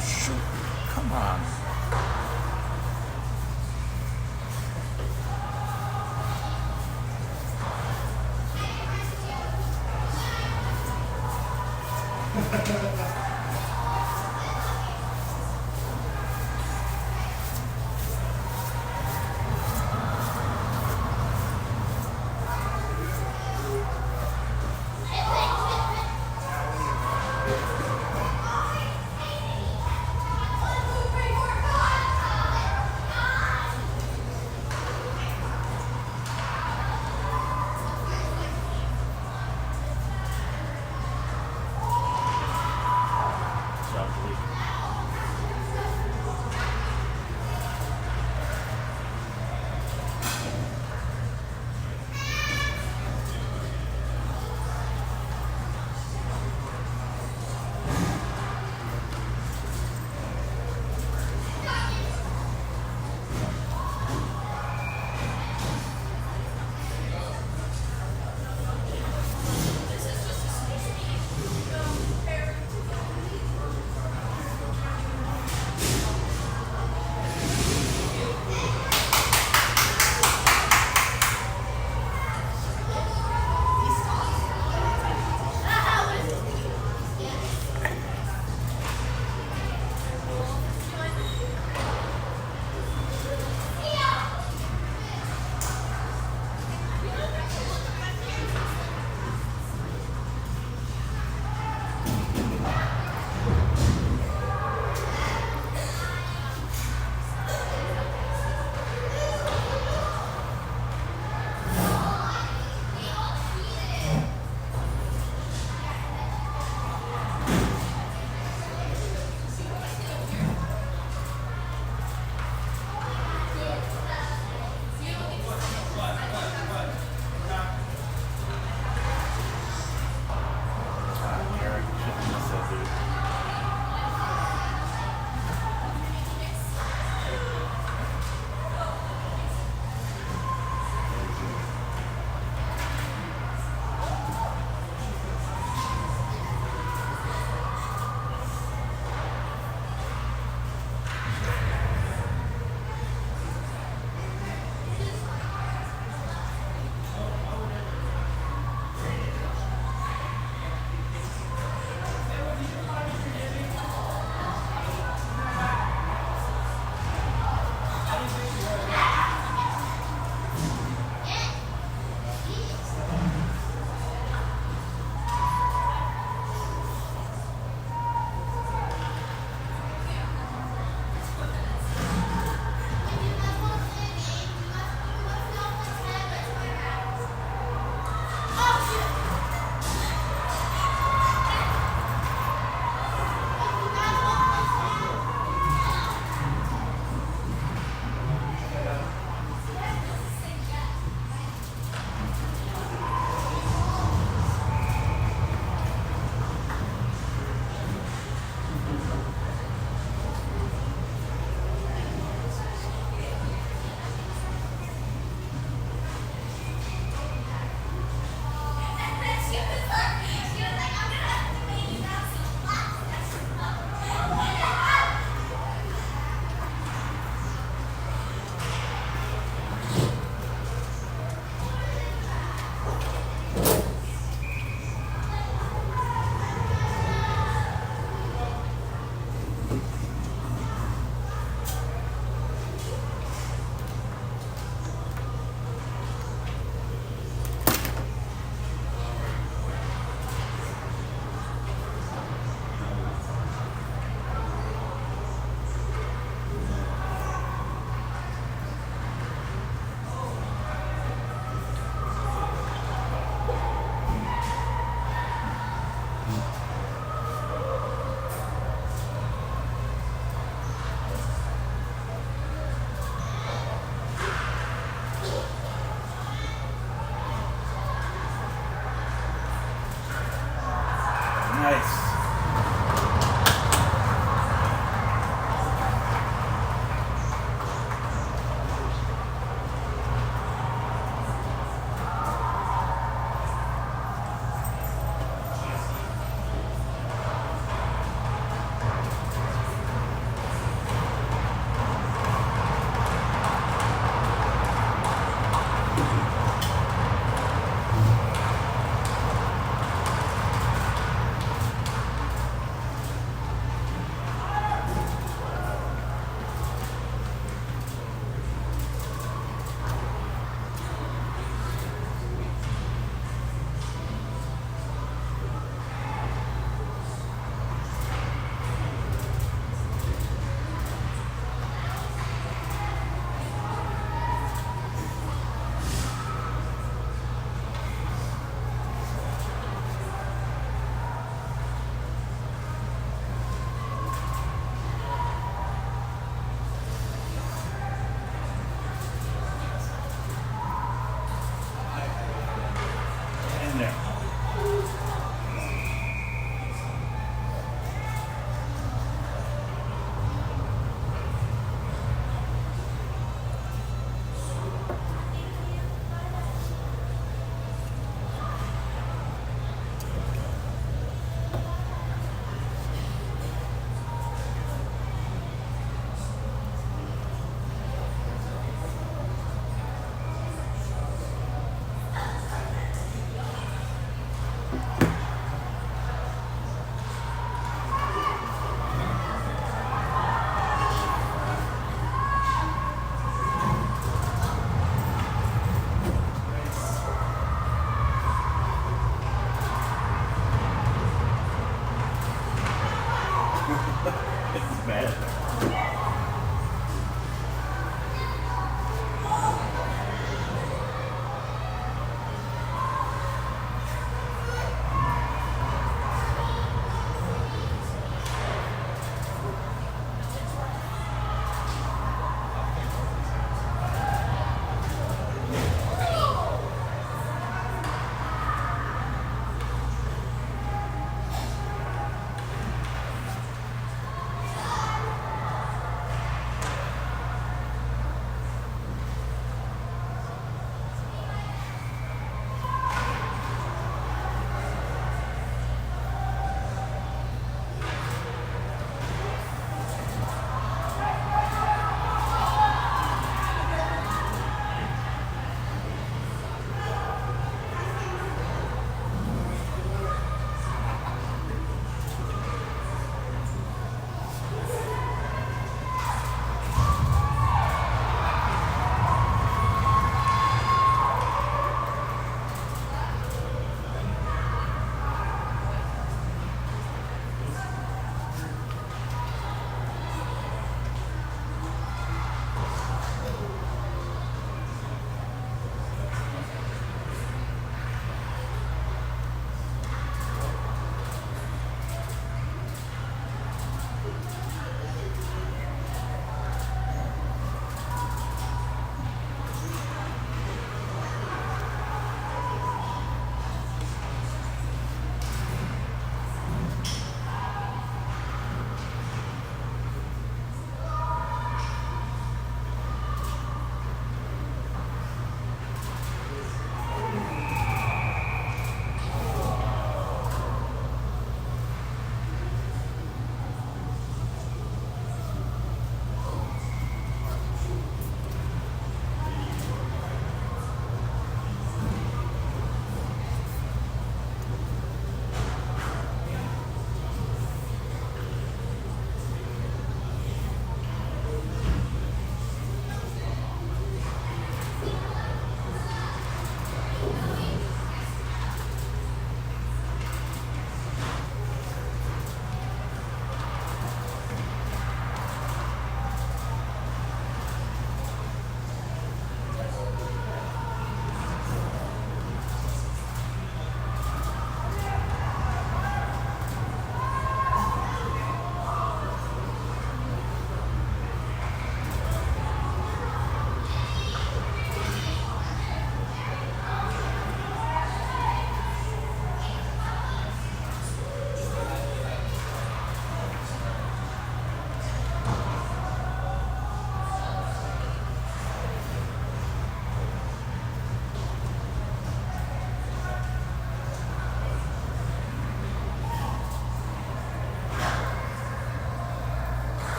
shoot. Come on.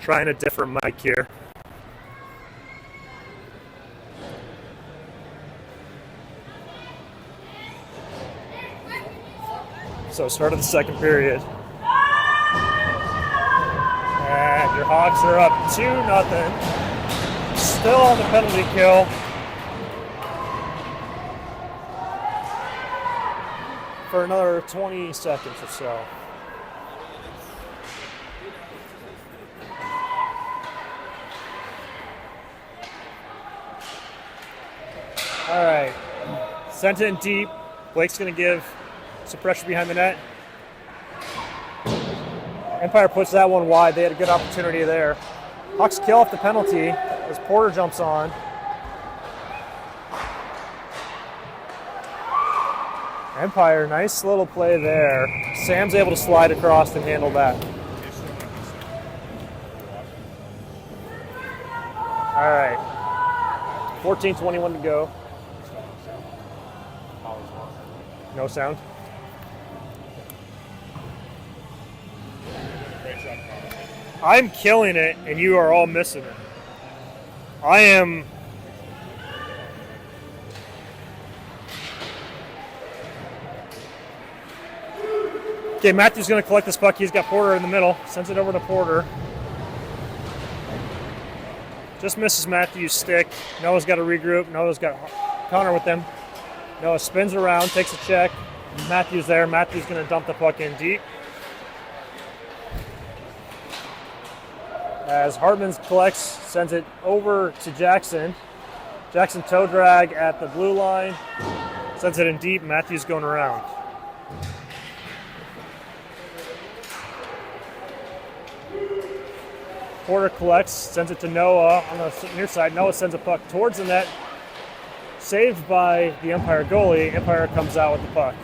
Trying a different mic here. So start of the second period. And your Hawks are up 2-0. Still on the penalty kill. For another 20 seconds or so. All right, sent it in deep. Blake's going to give some pressure behind the net. Empire puts that one wide. They had a good opportunity there. Hawks kill off the penalty as Porter jumps on. Empire, nice little play there. Sam's able to slide across and handle that. All right, 14:21 to go. No sound. I'm killing it, and you are all missing it. I am. Okay, Matthew's going to collect this puck. He's got Porter in the middle. Sends it over to Porter. Just misses Matthew's stick. Noah's got to regroup. Noah's got Connor with them. Noah spins around, takes a check. Matthew's there. Matthew's going to dump the puck in deep. As Hartman collects, sends it over to Jackson. Jackson toe drag at the blue line. Sends it in deep. Matthew's going around. Porter collects, sends it to Noah on the near side. Noah sends a puck towards the net. Saved by the Empire goalie. Empire comes out with the puck.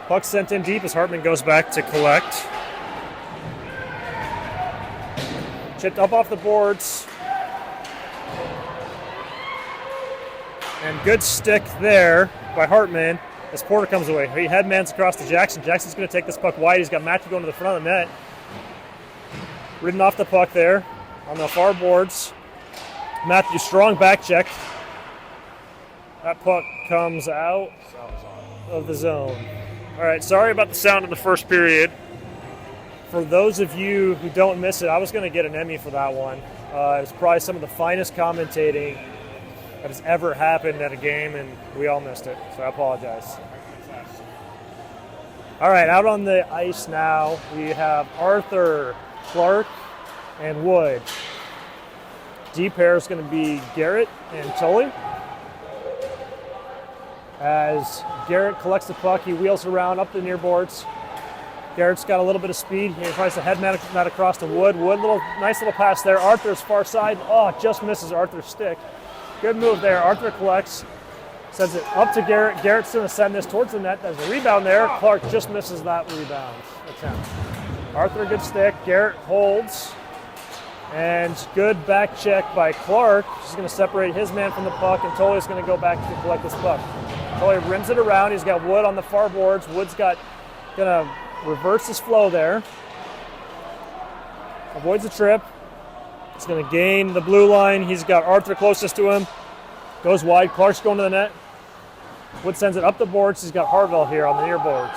Puck sent in deep as Hartman goes back to collect. Chipped up off the boards. And good stick there by Hartman as Porter comes away. He headmans across to Jackson. Jackson's going to take this puck wide. He's got Matthew going to the front of the net. Ridden off the puck there on the far boards. Matthew, strong back check. That puck comes out of the zone. All right, sorry about the sound in the first period. For those of you who don't miss it, I was going to get an Emmy for that one. It was probably some of the finest commentating that has ever happened at a game, and we all missed it, so I apologize. All right, out on the ice now, we have Arthur, Clark, and Wood. D pair is going to be Garrett and Tully. As Garrett collects the puck, he wheels around up the near boards. Garrett's got a little bit of speed. He tries to head that across to Wood. Wood, nice little pass there. Arthur's far side. Oh, just misses Arthur's stick. Good move there. Arthur collects, sends it up to Garrett. Garrett's going to send this towards the net. There's a rebound there. Clark just misses that rebound attempt. Arthur, good stick. Garrett holds. And good back check by Clark. He's going to separate his man from the puck, and Tully's going to go back to collect this puck. Tully rims it around. He's got Wood on the far boards. Wood's going to reverse his flow there. Avoids the trip. He's going to gain the blue line. He's got Arthur closest to him. Goes wide. Clark's going to the net. Wood sends it up the boards. He's got Harville here on the near boards.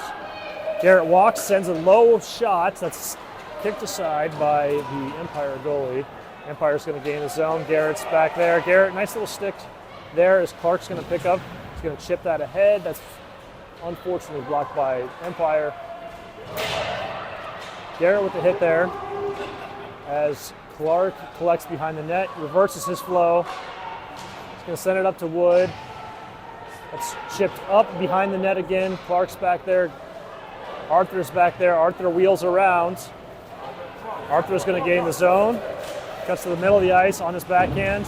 Garrett walks, sends a low shot. That's kicked aside by the Empire goalie. Empire's going to gain the zone. Garrett's back there. Garrett, nice little stick there as Clark's going to pick up. He's going to chip that ahead. That's unfortunately blocked by Empire. Garrett with the hit there as Clark collects behind the net, reverses his flow. He's going to send it up to Wood. That's chipped up behind the net again. Clark's back there. Arthur's back there. Arthur wheels around. Arthur's going to gain the zone. Cuts to the middle of the ice on his backhand.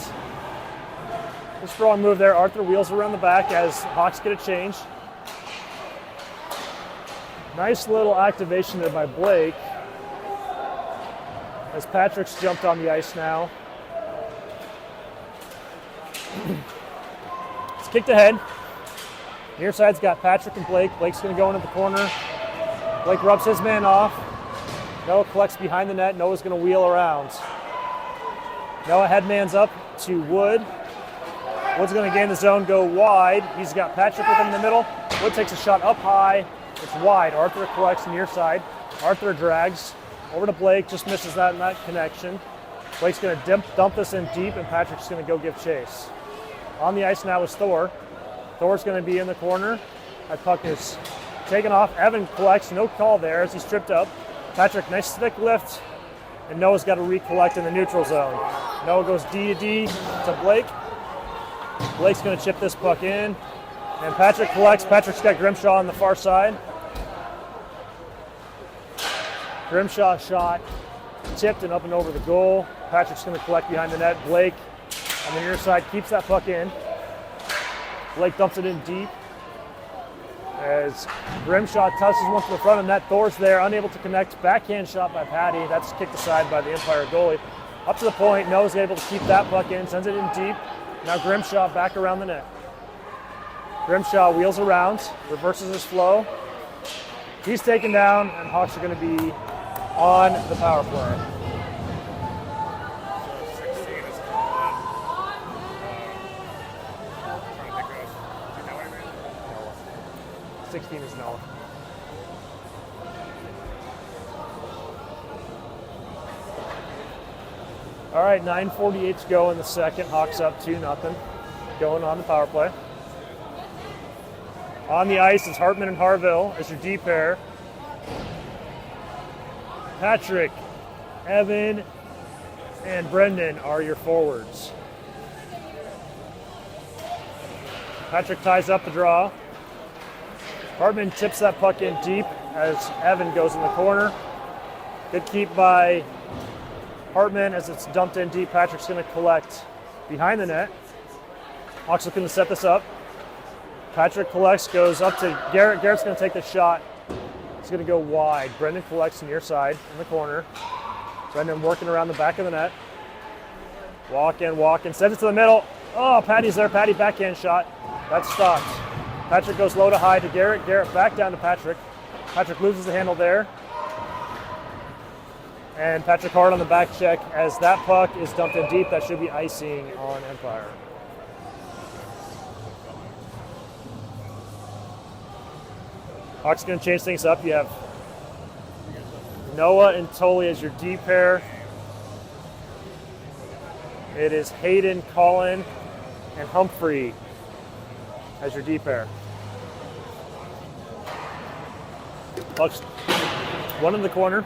A strong move there. Arthur wheels around the back as Hawks get a change. Nice little activation there by Blake. As Patrick's jumped on the ice now. It's kicked ahead. Near side's got Patrick and Blake. Blake's going to go into the corner. Blake rubs his man off. Noah collects behind the net. Noah's going to wheel around. Noah headmans up to Wood. Wood's going to gain the zone, go wide. He's got Patrick with him in the middle. Wood takes a shot up high. It's wide. Arthur collects near side. Arthur drags over to Blake. Just misses that in that connection. Blake's going to dump this in deep, and Patrick's going to go give chase. On the ice now is Thor. Thor's going to be in the corner. That puck is taken off. Evan collects. No call there as he's tripped up. Patrick, nice stick lift. And Noah's got to recollect in the neutral zone. Noah goes D to D to Blake. Blake's going to chip this puck in. And Patrick collects. Patrick's got Grimshaw on the far side. Grimshaw shot tipped and up and over the goal. Patrick's going to collect behind the net. Blake on the near side keeps that puck in. Blake dumps it in deep. As Grimshaw tosses one to the front of net. Thor's there, unable to connect. Backhand shot by Patty. That's kicked aside by the Empire goalie. Up to the point. Noah's able to keep that puck in. Sends it in deep. Now Grimshaw back around the net. Grimshaw wheels around. Reverses his flow. He's taken down, and Hawks are going to be on the power play. 16 is Noah. All right, 9:48 to go in the second. Hawks up 2-0. Going on the power play. On the ice is Hartman and Harville as your D pair. Patrick, Evan, and Brendan are your forwards. Patrick ties up the draw. Hartman tips that puck in deep as Evan goes in the corner. Good keep by Hartman as it's dumped in deep. Patrick's going to collect behind the net. Hawks looking to set this up. Patrick collects, goes up to Garrett. Garrett's going to take the shot. He's going to go wide. Brendan collects near side in the corner. Brendan working around the back of the net. Walk in, sends it to the middle. Oh, Patty's there. Patty backhand shot. That's stopped. Patrick goes low to high to Garrett. Garrett back down to Patrick. Patrick loses the handle there. And Patrick hard on the back check as that puck is dumped in deep. That should be icing on Empire. Hawks going to change things up. You have Noah and Tully as your D pair. It is Hayden, Colin, and Humphrey as your D pair. Bucks one in the corner.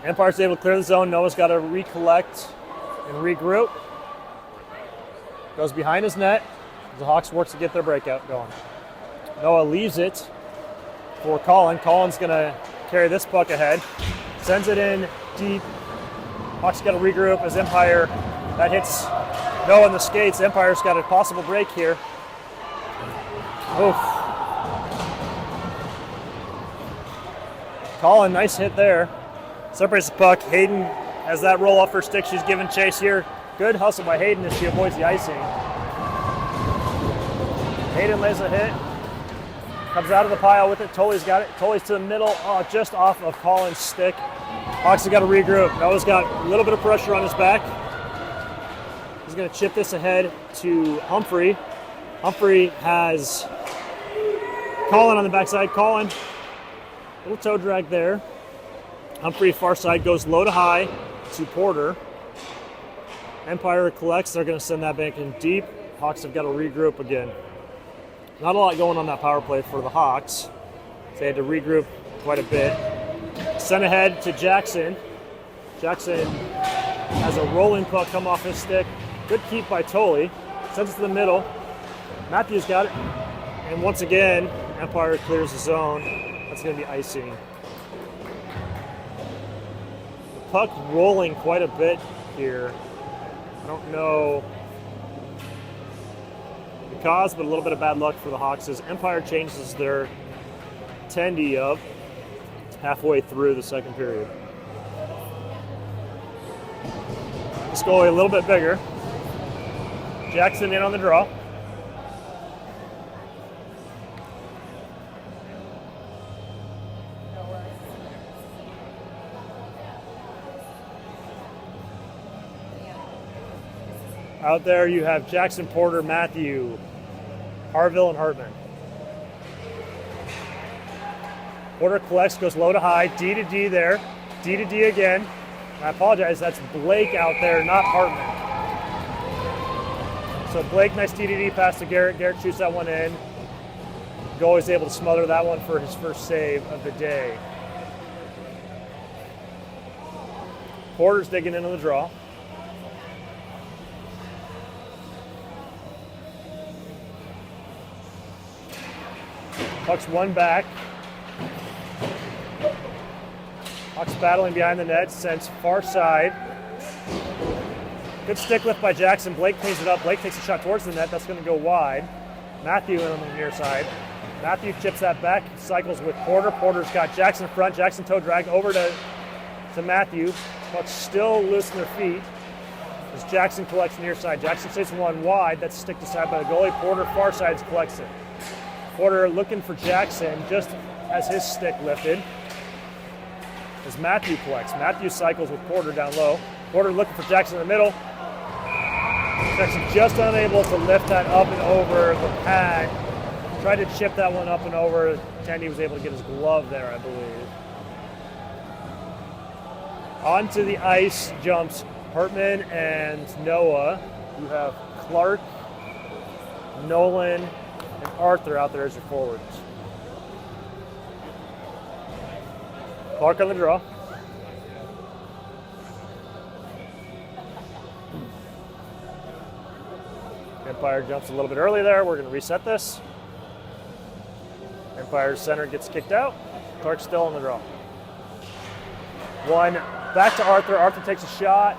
Empire's able to clear the zone. Noah's got to recollect and regroup. Goes behind his net. The Hawks work to get their breakout going. Noah leaves it for Colin. Colin's going to carry this puck ahead. Sends it in deep. Hawks got to regroup as Empire. That hits Noah in the skates. Empire's got a possible break here. Oof. Colin, nice hit there. Separates the puck. Hayden has that roll off her stick. She's giving chase here. Good hustle by Hayden as she avoids the icing. Hayden lays a hit. Comes out of the pile with it. Tully's got it. Tully's to the middle. Oh, just off of Colin's stick. Hawks have got to regroup. Noah's got a little bit of pressure on his back. He's going to chip this ahead to Humphrey. Humphrey has Colin on the backside. Colin, little toe drag there. Humphrey far side goes low to high to Porter. Empire collects. They're going to send that back in deep. Hawks have got to regroup again. Not a lot going on that power play for the Hawks. They had to regroup quite a bit. Sent ahead to Jackson. Jackson has a rolling puck come off his stick. Good keep by Tully. Sends it to the middle. Matthews got it. And once again, Empire clears the zone. That's going to be icing. The puck rolling quite a bit here. I don't know the cause, but a little bit of bad luck for the Hawks as Empire changes their tendy up halfway through the second period. This goalie a little bit bigger. Jackson in on the draw. Out there you have Jackson, Porter, Matthew, Harville, and Hartman. Porter collects, goes low to high, D to D there, D to D again. I apologize, that's Blake out there, not Hartman. So Blake, nice D to D pass to Garrett. Garrett shoots that one in. Goalie's able to smother that one for his first save of the day. Porter's digging into the draw. Puck's one back. Puck's battling behind the net, sends far side. Good stick lift by Jackson. Blake cleans it up. Blake takes a shot towards the net. That's going to go wide. Matthew in on the near side. Matthew chips that back, cycles with Porter. Porter's got Jackson in front. Jackson toe drag over to Matthew. Puck's still loose in their feet as Jackson collects near side. Jackson takes one wide. That's stick to side by the goalie. Porter far side collects it. Porter looking for Jackson just as his stick lifted as Matthew collects. Matthew cycles with Porter down low. Porter looking for Jackson in the middle. Jackson just unable to lift that up and over the pad. Tried to chip that one up and over. Tandy was able to get his glove there, I believe. Onto the ice jumps Hartman and Noah. You have Clark, Nolan, and Arthur out there as your forwards. Clark on the draw. Empire jumps a little bit early there. We're going to reset this. Empire's center gets kicked out. Clark's still on the draw. One back to Arthur. Arthur takes a shot.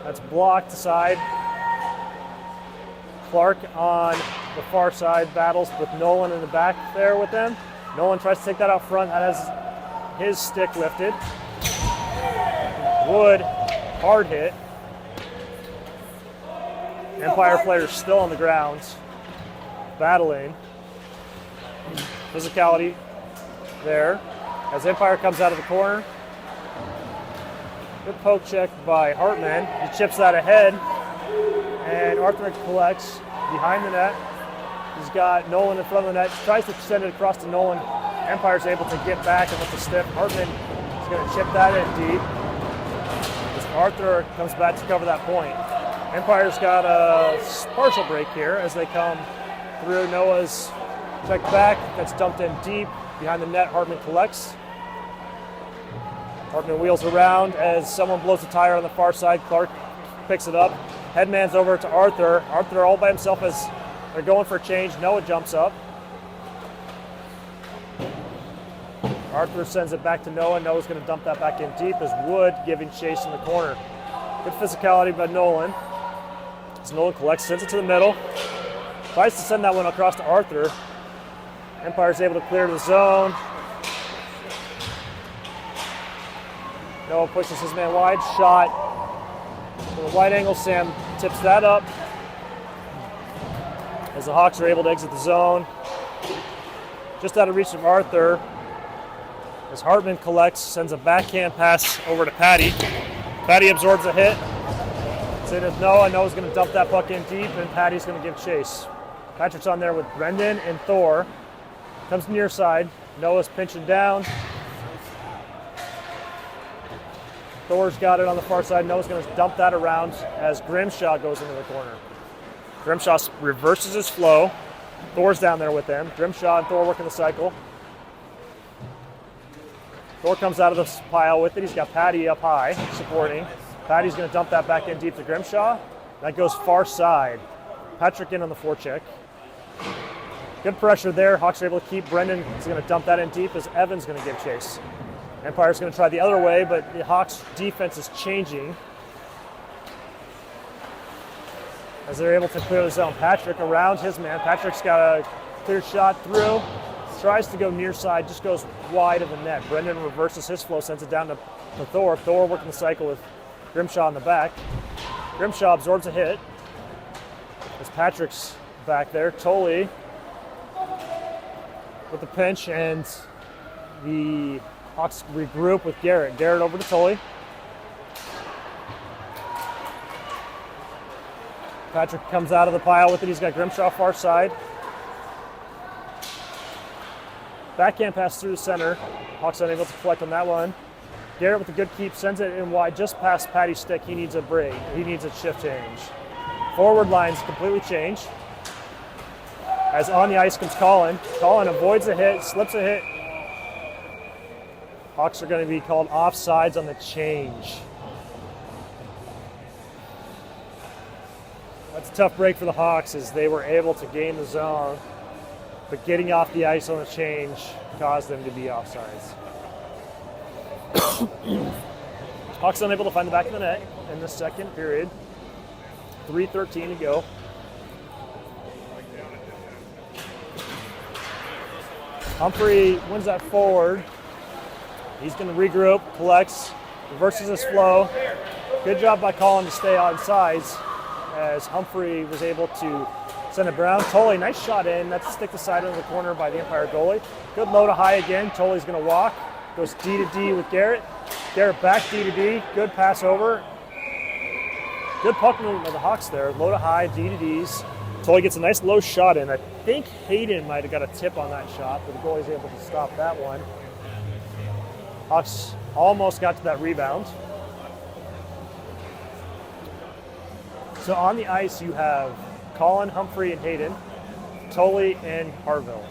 That's blocked aside. Clark on the far side battles with Nolan in the back there with them. Nolan tries to take that out front. That has his stick lifted. Wood, hard hit. Empire players still on the ground, battling. Physicality there as Empire comes out of the corner. Good poke check by Hartman. He chips that ahead, and Arthur collects behind the net. He's got Nolan in front of the net. Tries to send it across to Nolan. Empire's able to get back and with the stiff. Hartman is going to chip that in deep. As Arthur comes back to cover that point. Empire's got a partial break here as they come through. Noah's checked back. That's dumped in deep. Behind the net, Hartman collects. Hartman wheels around as someone blows a tire on the far side. Clark picks it up. Headman's over to Arthur. Arthur all by himself as they're going for a change. Noah jumps up. Arthur sends it back to Noah. Noah's going to dump that back in deep as Wood giving chase in the corner. Good physicality by Nolan. As Nolan collects, sends it to the middle. Tries to send that one across to Arthur. Empire's able to clear the zone. Noah pushes his man wide. Shot from a wide angle. Sam tips that up. As the Hawks are able to exit the zone. Just out of reach of Arthur. As Hartman collects, sends a backhand pass over to Patty. Patty absorbs a hit. It's in with Noah. Noah's going to dump that puck in deep, and Patty's going to give chase. Patrick's on there with Brendan and Thor. Comes near side. Noah's pinching down. Thor's got it on the far side. Noah's going to dump that around as Grimshaw goes into the corner. Grimshaw reverses his flow. Thor's down there with them. Grimshaw and Thor working the cycle. Thor comes out of the pile with it. He's got Patty up high, supporting. Patty's going to dump that back in deep to Grimshaw. That goes far side. Patrick in on the forecheck. Good pressure there. Hawks are able to keep. Brendan is going to dump that in deep as Evan's going to give chase. Empire's going to try the other way, but the Hawks defense is changing as they're able to clear the zone. Patrick around his man. Patrick's got a clear shot through. Tries to go near side, just goes wide of the net. Brendan reverses his flow, sends it down to Thor. Thor working the cycle with Grimshaw in the back. Grimshaw absorbs a hit as Patrick's back there. Tolley with the pinch, and the Hawks regroup with Garrett. Garrett over to Tolley. Patrick comes out of the pile with it. He's got Grimshaw far side. Backhand pass through the center. Hawks unable to collect on that one. Garrett with a good keep, sends it in wide, just past Patty's stick. He needs a break. He needs a shift change. Forward lines completely changed. As on the ice comes Colin. Colin avoids a hit, slips a hit. Hawks are going to be called offsides on the change. That's a tough break for the Hawks as they were able to gain the zone, but getting off the ice on the change caused them to be offsides. Hawks unable to find the back of the net in the second period. 3:13 to go. Humphrey wins that forward. He's going to regroup, collects, reverses his flow. Good job by Colin to stay on sides as Humphrey was able to send it Brown. Tolley, nice shot in. That's stick to side into the corner by the Empire goalie. Good low to high again. Tolley's going to walk. Goes D to D with Garrett. Garrett back D to D. Good pass over. Good puck movement of the Hawks there. Low to high, D to Ds. Tolley gets a nice low shot in. I think Hayden might have got a tip on that shot, but the goalie's able to stop that one. Hawks almost got to that rebound. So on the ice you have Colin, Humphrey, and Hayden, Tolley, and Harville.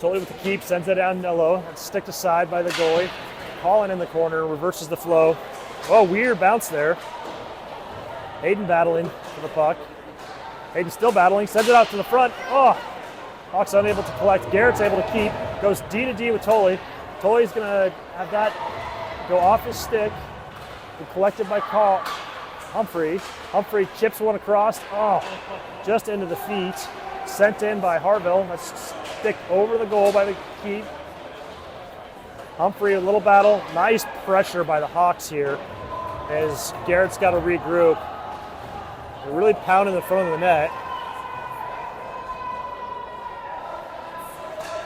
Tolley with the keep, sends it down low. That's stick to side by the goalie. Colin in the corner, reverses the flow. Oh, weird bounce there. Hayden battling for the puck. Hayden still battling, sends it out to the front. Oh, Hawks unable to collect. Garrett's able to keep. Goes D to D with Tolley. Tolley's going to have that go off his stick. Collected by Humphrey. Humphrey chips one across. Oh, just into the feet. Sent in by Harville. That's stick over the goal by the keep. Humphrey, a little battle. Nice pressure by the Hawks here as Garrett's got to regroup. They're really pounding the front of the net.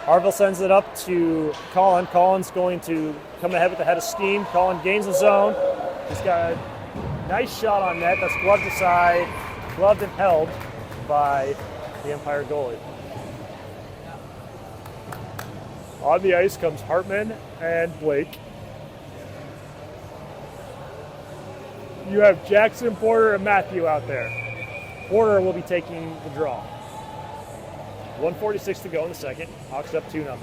Harville sends it up to Colin. Colin's going to come ahead with the head of steam. Colin gains the zone. He's got a nice shot on net. That's gloved aside, gloved and held by the Empire goalie. On the ice comes Hartman and Blake. You have Jackson, Porter, and Matthew out there. Porter will be taking the draw. 1:46 to go in the second. Hawks up 2-0.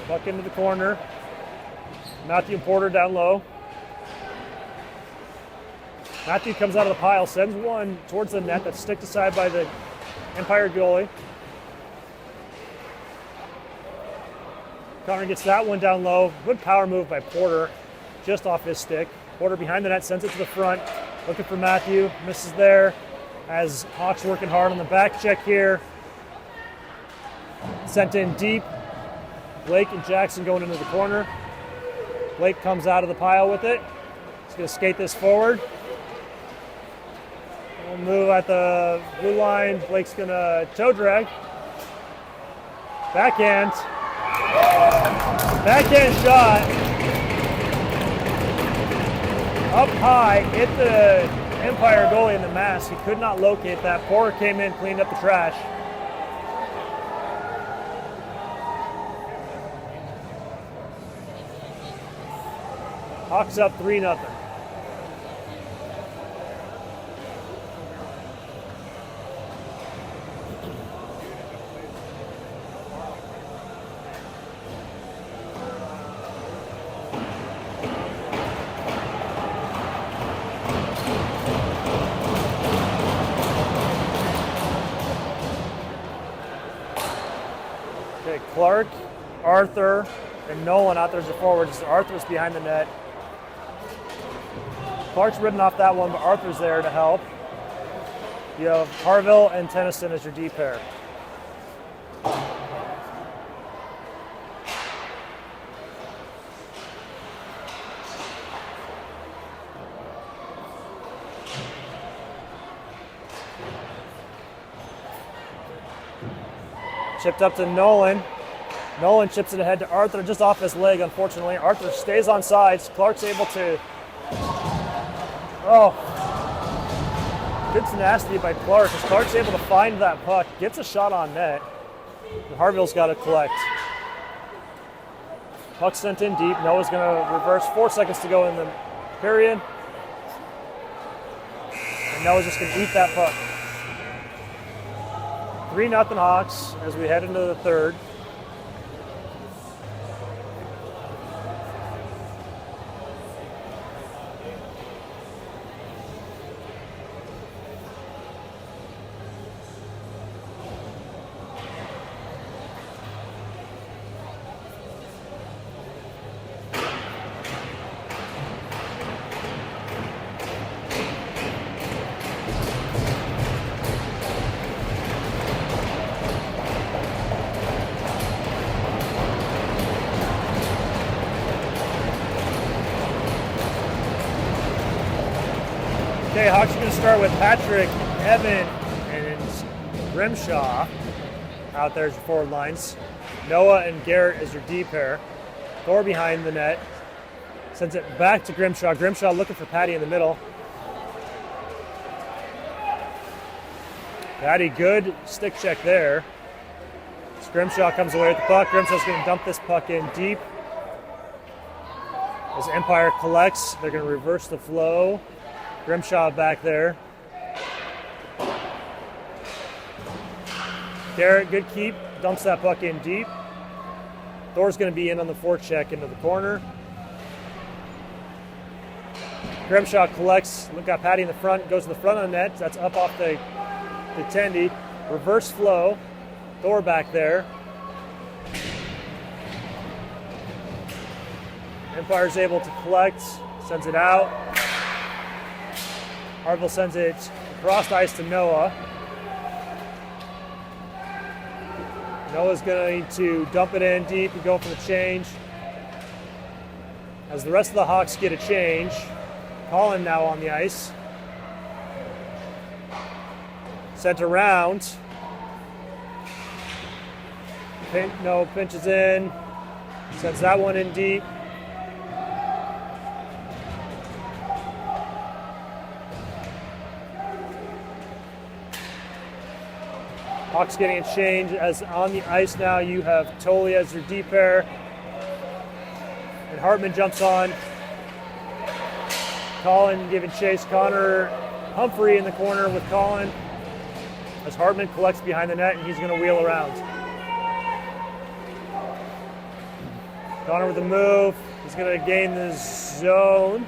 Puck into the corner. Matthew and Porter down low. Matthew comes out of the pile, sends one towards the net that's stick aside by the Empire goalie. Connor gets that one down low. Good power move by Porter, just off his stick. Porter behind the net, sends it to the front. Looking for Matthew, misses there. As Hawks working hard on the back check here. Sent in deep. Blake and Jackson going into the corner. Blake comes out of the pile with it. He's going to skate this forward. We'll move at the blue line. Blake's going to toe drag. Backhand. Backhand shot. Up high, hit the Empire goalie in the mask. He could not locate that. Porter came in, cleaned up the trash. Hawks up 3-0. Clark, Arthur, and Nolan out there as the forwards. Arthur's behind the net. Clark's ridden off that one, but Arthur's there to help. You have Harville and Tennyson as your D pair. Chipped up to Nolan. Nolan chips it ahead to Arthur, just off his leg, unfortunately. Arthur stays on sides. Clark's able to... Oh. Good tenacity by Clark, as Clark's able to find that puck. Gets a shot on net. And Harville's got to collect. Puck sent in deep. Noah's going to reverse. 4 seconds to go in the period. And Noah's just going to eat that puck. 3-0 Hawks as we head into the third. Okay, Hawks are going to start with Patrick, Evan, and Grimshaw out there as your forward lines. Noah and Garrett as your D pair. Thor behind the net. Sends it back to Grimshaw. Grimshaw looking for Patty in the middle. Patty, good stick check there. As Grimshaw comes away with the puck. Grimshaw's going to dump this puck in deep. As Empire collects, they're going to reverse the flow. Grimshaw back there. Garrett, good keep. Dumps that puck in deep. Thor's going to be in on the forecheck into the corner. Grimshaw collects. Look, got Patty in the front. Goes to the front of the net. That's up off the tendy. Reverse flow. Thor back there. Empire's able to collect. Sends it out. Harville sends it across ice to Noah. Noah's going to need to dump it in deep and go for the change. As the rest of the Hawks get a change, Colin now on the ice. Sent around. No, pinches in. Sends that one in deep. Hawks getting a change as on the ice now you have Tolley as your D pair. And Hartman jumps on. Colin giving chase. Connor Humphrey in the corner with Colin. As Hartman collects behind the net and he's going to wheel around. Connor with the move. He's going to gain the zone.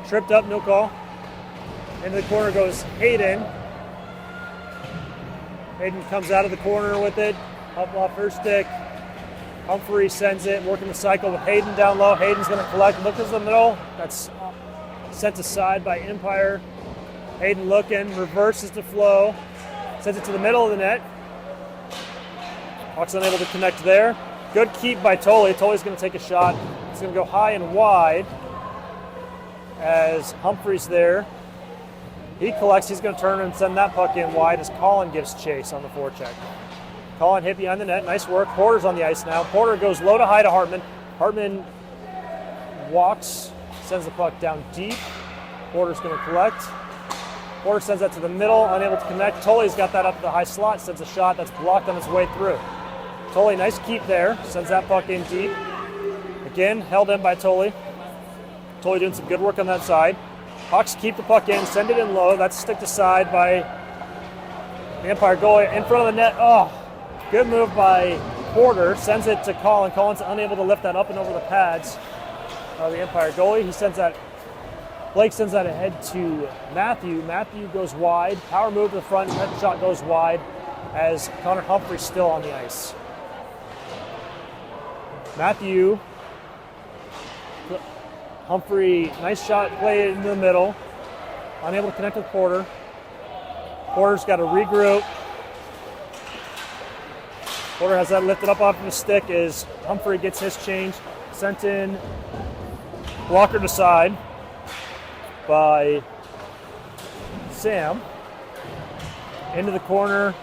Tripped up, no call. Into the corner goes Hayden. Hayden comes out of the corner with it, up off her stick. Humphrey sends it, working the cycle with Hayden down low. Hayden's going to collect, look to the middle. That's sent aside by Empire. Hayden looking, reverses the flow, sends it to the middle of the net. Hawks unable to connect there. Good keep by Tolley. Tolley's going to take a shot. It's going to go high and wide as Humphrey's there. He collects, he's going to turn and send that puck in wide as Colin gives chase on the forecheck. Colin hit behind the net, nice work. Porter's on the ice now. Porter goes low to high to Hartman. Hartman walks, sends the puck down deep. Porter's going to collect. Porter sends that to the middle, unable to connect. Tolley's got that up the high slot, sends a shot that's blocked on its way through. Tolley, nice keep there, sends that puck in deep. Again, held in by Tolley. Tolley doing some good work on that side. Hawks keep the puck in, send it in low. That's sticked aside by the Empire goalie in front of the net. Oh, good move by Porter. Sends it to Colin. Colin's unable to lift that up and over the pads of the Empire goalie. He sends that. Blake sends that ahead to Matthew. Matthew goes wide. Power move to the front. Net shot goes wide. as Connor Humphrey's still on the ice. Matthew, Humphrey, nice shot play into the middle. Unable to connect with Porter. Porter's got to regroup. Porter has that lifted up off of his stick as Humphrey gets his change. Sent in, blocker to side by Sam. Into the corner.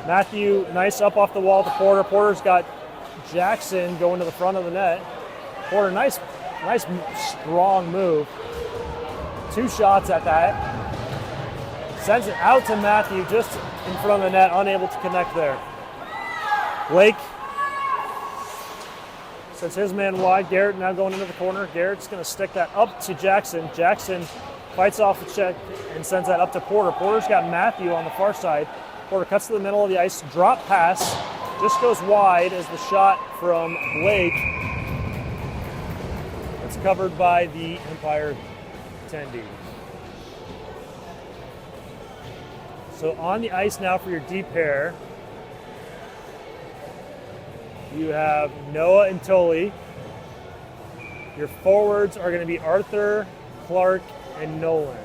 Matthew, nice up off the wall to Porter. Porter's got Jackson going to the front of the net. Porter, nice strong move. 2 shots at that. Sends it out to Matthew just in front of the net, unable to connect there. Blake sends his man wide. Garrett now going into the corner. Garrett's going to stick that up to Jackson. Jackson fights off the check and sends that up to Porter. Porter's got Matthew on the far side. Porter cuts to the middle of the ice. Drop pass. Just goes wide as the shot from Blake. It's covered by the Empire attendee. So on the ice now for your D pair, you have Noah and Tully. Your forwards are going to be Arthur, Clark, and Nolan.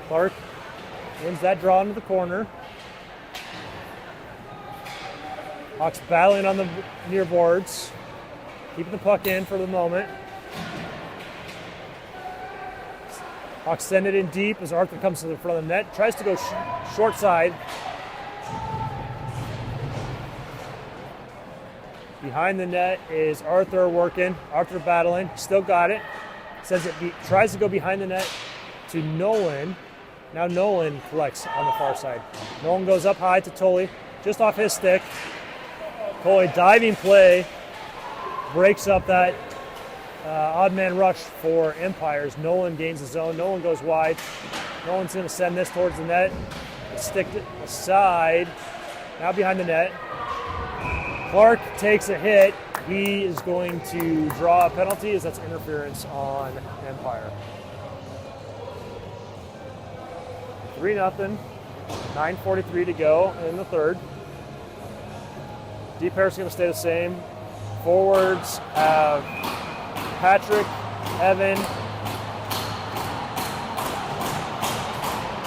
Clark wins that draw into the corner. Hawks battling on the near boards, keeping the puck in for the moment. Hawks send it in deep as Arthur comes to the front of the net, tries to go short side. Behind the net is Arthur working. Arthur battling, still got it. Says it tries to go behind the net to Nolan. Now Nolan collects on the far side. Nolan goes up high to Tully, just off his stick. Tully diving play, breaks up that odd man rush for Empires. Nolan gains the zone. Nolan goes wide. Nolan's going to send this towards the net. Stick it aside. Now behind the net. Clark takes a hit. He is going to draw a penalty as that's interference on Empire. 3-0. 9:43 to go in the third. D pair's going to stay the same. Forwards have Patrick, Evan,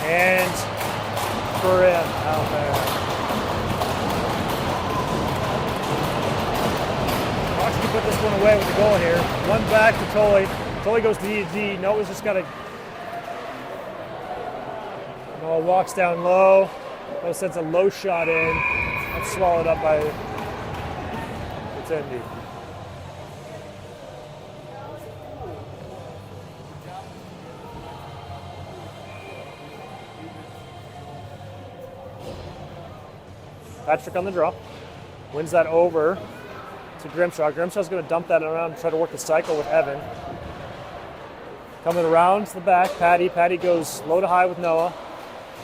and Corinne out there. Hawks can put this one away with the goal here. One back to Tully. Tully goes to D. Noah's just got to. Noah walks down low. Noah sends a low shot in. That's swallowed up by Attendee. Patrick on the draw. Wins that over to Grimshaw. Grimshaw's going to dump that around and try to work the cycle with Evan. Coming around to the back, Patty. Patty goes low to high with Noah.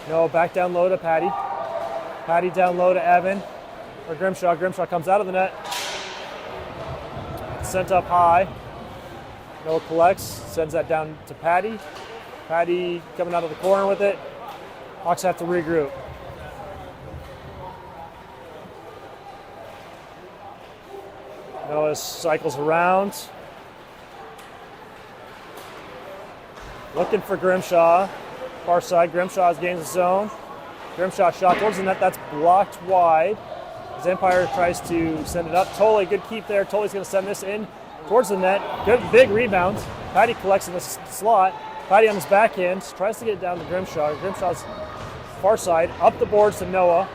Noah back down low to Patty. Patty down low to Evan. Or Grimshaw. Grimshaw comes out of the net. Sent up high. Noah collects. Sends that down to Patty. Patty coming out of the corner with it. Hawks have to regroup. Noah cycles around. Looking for Grimshaw. Far side. Grimshaw's gains the zone. Grimshaw shot towards the net. That's blocked wide. As Empire tries to send it up. Tully, good keep there. Tully's going to send this in towards the net. Good big rebound. Patty collects in the slot. Patty on his backhand. Tries to get it down to Grimshaw. Grimshaw's far side. Up the boards to Noah.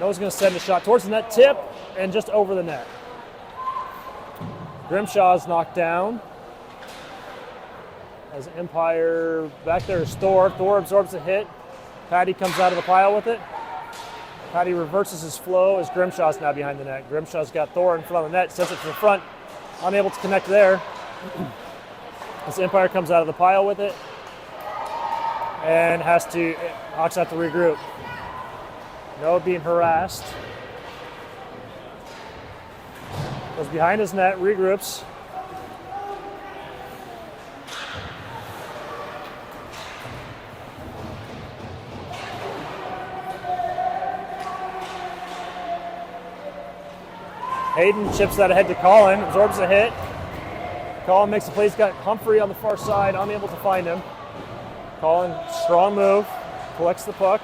Noah's going to send a shot towards the net. Tip. And just over the net. Grimshaw's knocked down. As Empire back there is Thor. Thor absorbs the hit. Patty comes out of the pile with it. Patty reverses his flow as Grimshaw's now behind the net. Grimshaw's got Thor in front of the net. Sends it to the front. Unable to connect there. As Empire comes out of the pile with it. And Hawks have to regroup. Noah being harassed. Goes behind his net, regroups. Hayden chips that ahead to Colin, absorbs a hit. Colin makes the play. He's got Humphrey on the far side, unable to find him. Colin, strong move, collects the puck.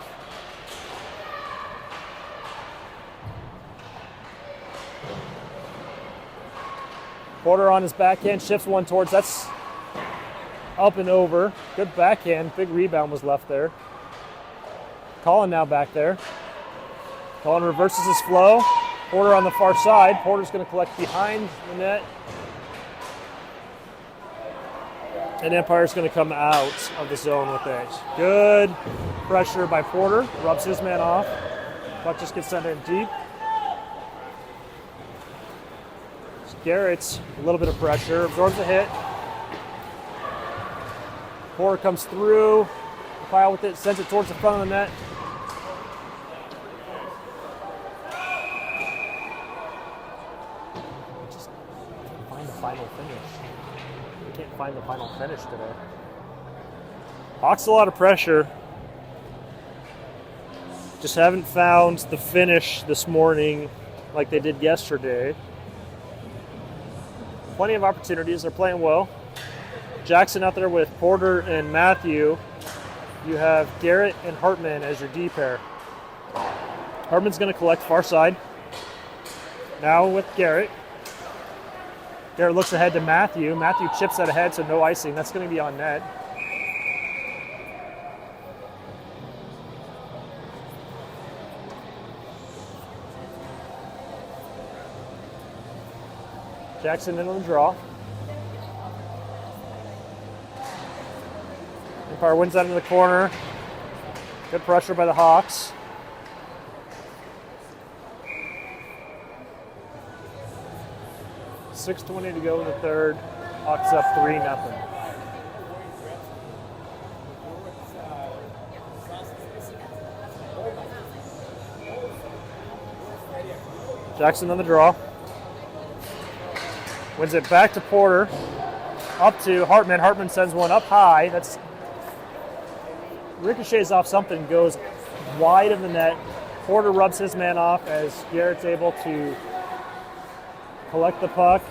Porter on his backhand, shifts one towards, that's up and over. Good backhand, big rebound was left there. Colin now back there. Colin reverses his flow. Porter on the far side. Porter's going to collect behind the net. And Empire's going to come out of the zone with it. Good pressure by Porter. Rubs his man off. Puck just gets sent in deep. Garrett's a little bit of pressure. Absorbs a hit. Porter comes through. Pile with it. Sends it towards the front of the net. Final finish. We can't find the final finish today. Hawks a lot of pressure. Just haven't found the finish this morning like they did yesterday. Plenty of opportunities. They're playing well. Jackson out there with Porter and Matthew. You have Garrett and Hartman as your D pair. Hartman's going to collect far side. Now with Garrett. Garrett looks ahead to Matthew. Matthew chips that ahead, so no icing. That's going to be on net. Jackson in on the draw. Empire wins that into the corner. Good pressure by the Hawks. .6:20 to go in the third. Hawks up 3-0. Jackson on the draw. Wins it back to Porter. Up to Hartman. Hartman sends one up high. That's ricochets off something, goes wide of the net. Porter rubs his man off as Garrett's able to collect the puck.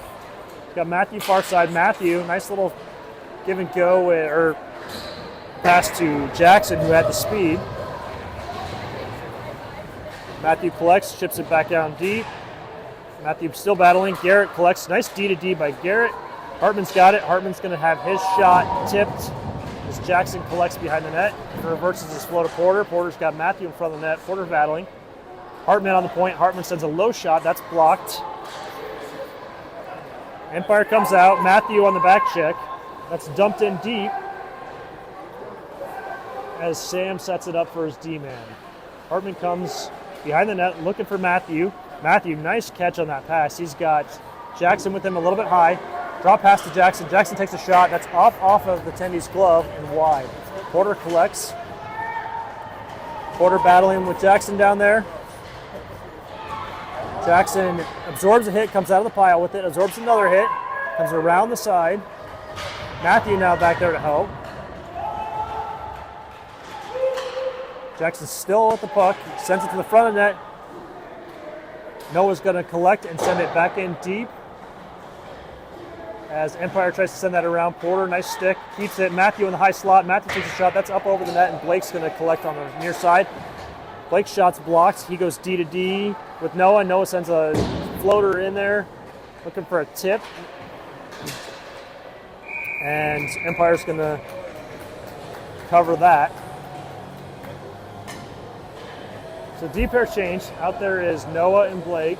Got Matthew far side. Matthew, nice little give and go or pass to Jackson, who had the speed. Matthew collects, chips it back down deep. Matthew still battling. Garrett collects. Nice D to D by Garrett. Hartman's got it. Hartman's going to have his shot tipped as Jackson collects behind the net. Reverses his flow to Porter. Porter's got Matthew in front of the net. Porter battling. Hartman on the point. Hartman sends a low shot. That's blocked. Empire comes out. Matthew on the back check. That's dumped in deep as Sam sets it up for his D-man. Hartman comes behind the net looking for Matthew. Matthew, nice catch on that pass. He's got Jackson with him a little bit high. Drop pass to Jackson. Jackson takes a shot. That's off of the tendy's glove and wide. Porter collects. Porter battling with Jackson down there. Jackson absorbs a hit, comes out of the pile with it, absorbs another hit, comes around the side. Matthew now back there to help. Jackson still at the puck, sends it to the front of the net. Noah's going to collect and send it back in deep as Empire tries to send that around. Porter, nice stick, keeps it. Matthew in the high slot. Matthew takes a shot. That's up over the net, and Blake's going to collect on the near side. Blake's shot's blocked. He goes D to D with Noah. Noah sends a floater in there, looking for a tip. And Empire's going to cover that. So D pair change. Out there is Noah and Blake.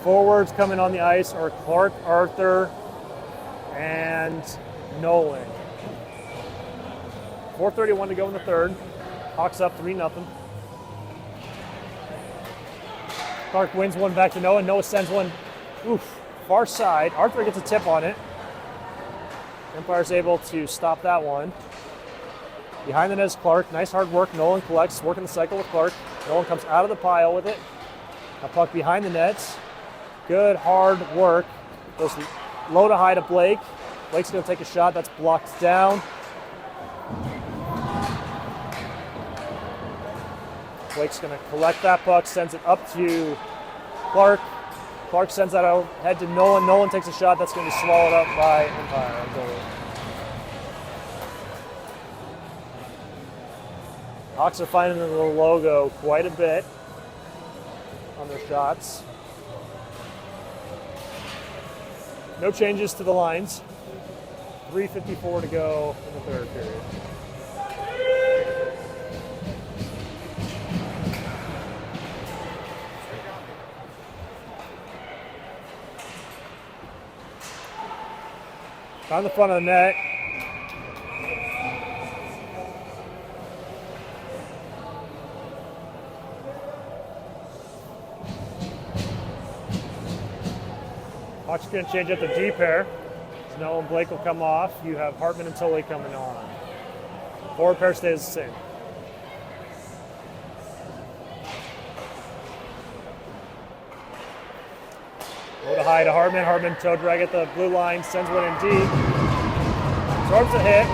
Forwards coming on the ice are Clark, Arthur, and Nolan. 4:31 to go in the third. Hawks up 3-0. Clark wins one back to Noah. Noah sends one far side. Arthur gets a tip on it. Empire's able to stop that one. Behind the net is Clark. Nice hard work. Nolan collects, working the cycle with Clark. Nolan comes out of the pile with it. A puck behind the nets. Good hard work. Goes low to high to Blake. Blake's going to take a shot. That's blocked down. Blake's going to collect that puck, sends it up to Clark. Clark sends that out head to Nolan. Nolan takes a shot that's going to be swallowed up by Empire. Goalie. Hawks are finding the logo quite a bit on their shots. No changes to the lines. 3:54 to go in the third period. On the front of the net. Hawks going to change up the D pair. Snow and Blake will come off. You have Hartman and Tully coming on. Forward pair stays the same. Low to high to Hartman. Hartman toe drag at the blue line, sends one in deep. Absorbs a hit.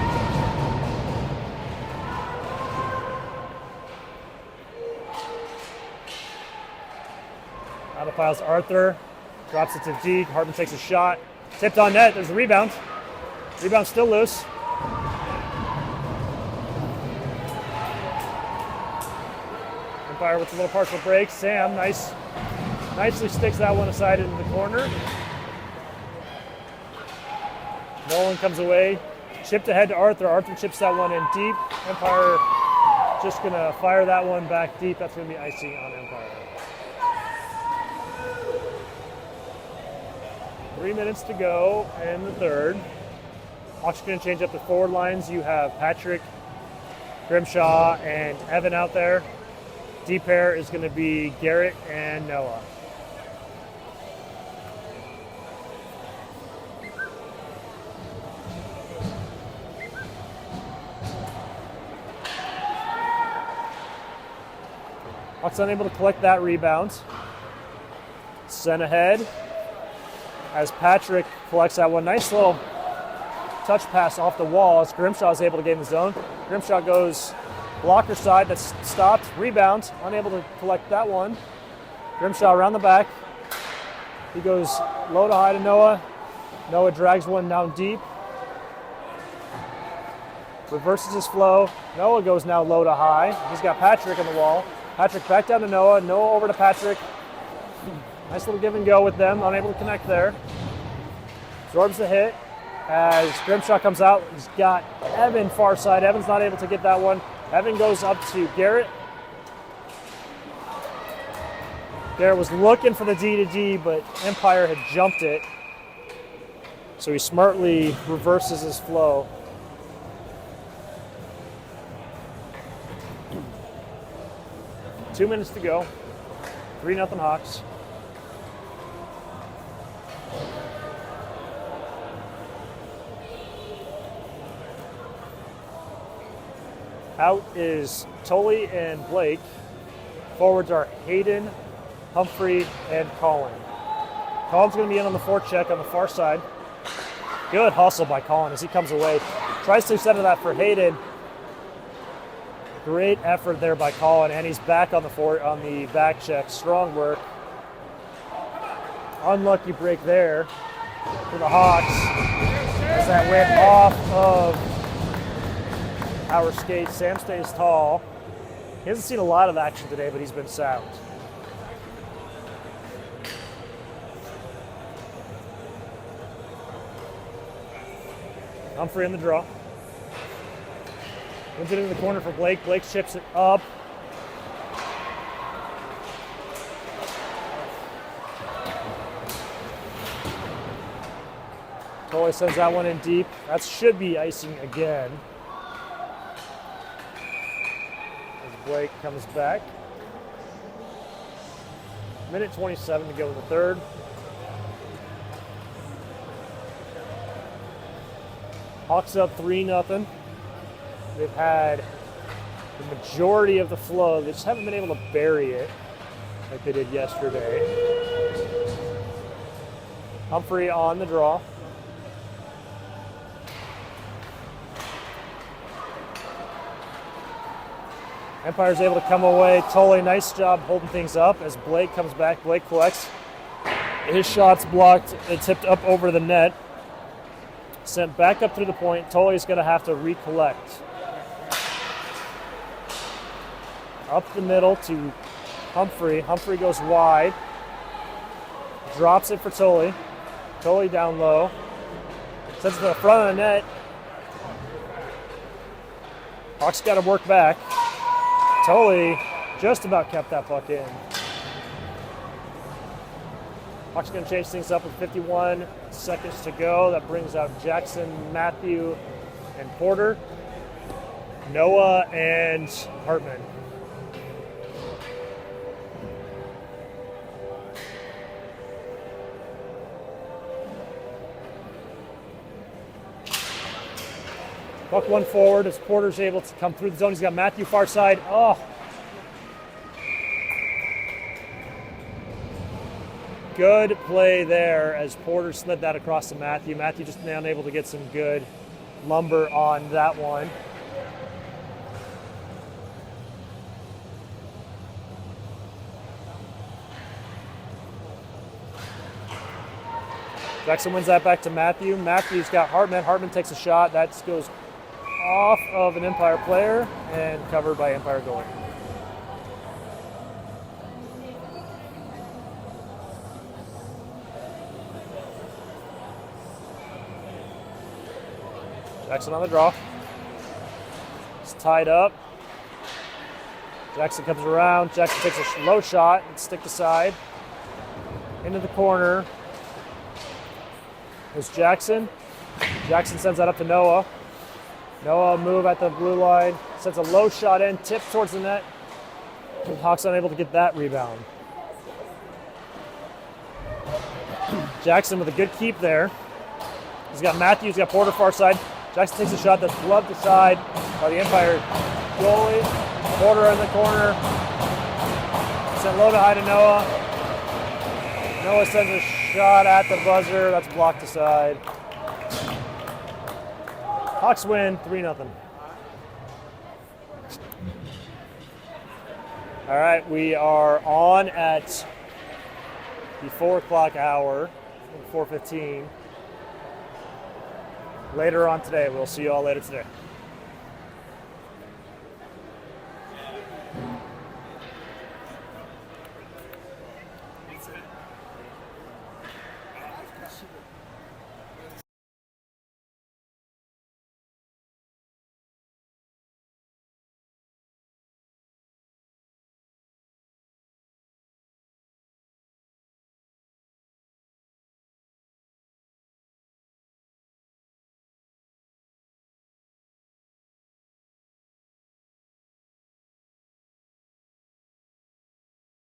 Out of piles Arthur. Drops it to D. Hartman takes a shot. Tipped on net. There's a rebound. Rebound still loose. Empire with a little partial break. Sam, nicely sticks that one aside into the corner. Nolan comes away. Chipped ahead to Arthur. Arthur chips that one in deep. Empire just going to fire that one back deep. That's going to be icing on Empire. 3 minutes to go in the third. Hawks going to change up the forward lines. You have Patrick, Grimshaw, and Evan out there. D pair is going to be Garrett and Noah. Hawks unable to collect that rebound. Sent ahead as Patrick collects that one. Nice little touch pass off the wall as Grimshaw is able to get in the zone. Grimshaw goes blocker side, that's stopped. Rebound, unable to collect that one. Grimshaw around the back. He goes low to high to Noah. Noah drags one down deep. Reverses his flow. Noah goes now low to high. He's got Patrick on the wall. Patrick back down to Noah. Noah over to Patrick. Nice little give and go with them. Unable to connect there. Absorbs the hit as Grimshaw comes out. He's got Evan far side. Evan's not able to get that one. Evan goes up to Garrett. Garrett was looking for the D to D, but Empire had jumped it. So he smartly reverses his flow. Two minutes to go. 3-0 Hawks. Out is Tully and Blake. Forwards are Hayden, Humphrey, and Colin. Colin's going to be in on the forecheck on the far side. Good hustle by Colin as he comes away. Tries to center that for Hayden. Great effort there by Colin, and he's back on the back check. Strong work. Unlucky break there for the Hawks as that went off of our skate. Sam stays tall. He hasn't seen a lot of action today, but he's been sound. Humphrey in the draw. Wins it in the corner for Blake. Blake chips it up. Tully sends that one in deep. That should be icing again. Blake comes back. Minute 27 to go in the third. Hawks up 3-0. They've had the majority of the flow. They just haven't been able to bury it like they did yesterday. Humphrey on the draw. Empire's able to come away. Tolley, nice job holding things up as Blake comes back. Blake collects. His shot's blocked. It tipped up over the net. Sent back up through the point. Tolley's going to have to recollect. Up the middle to Humphrey. Humphrey goes wide. Drops it for Tolley. Tolley down low. Sends it to the front of the net. Hawks got to work back. Tolley just about kept that puck in. Hawks going to change things up with 51 seconds to go. That brings out Jackson, Matthew, and Porter. Noah and Hartman. Puck one forward as Porter's able to come through the zone. He's got Matthew far side. Oh. Good play there as Porter slid that across to Matthew. Matthew just unable to get some good lumber on that one. Jackson wins that back to Matthew. Matthew's got Hartman. Hartman takes a shot. That goes off of an Empire player and covered by Empire goalie. Jackson on the draw. It's tied up. Jackson comes around. Jackson takes a low shot and stick to side. Into the corner. There's Jackson. Jackson sends that up to Noah. Noah move at the blue line. Sends a low shot in, tips towards the net. And Hawks unable to get that rebound. Jackson with a good keep there. He's got Matthew, he's got Porter far side. Jackson takes a shot that's gloved aside by the Empire goalie. Porter in the corner. Sent low to high to Noah. Noah sends a shot at the buzzer. That's blocked aside. Hawks win 3-0. All right, we are on at the 4 o'clock hour, 4:15. Later on today. We'll see you all later today.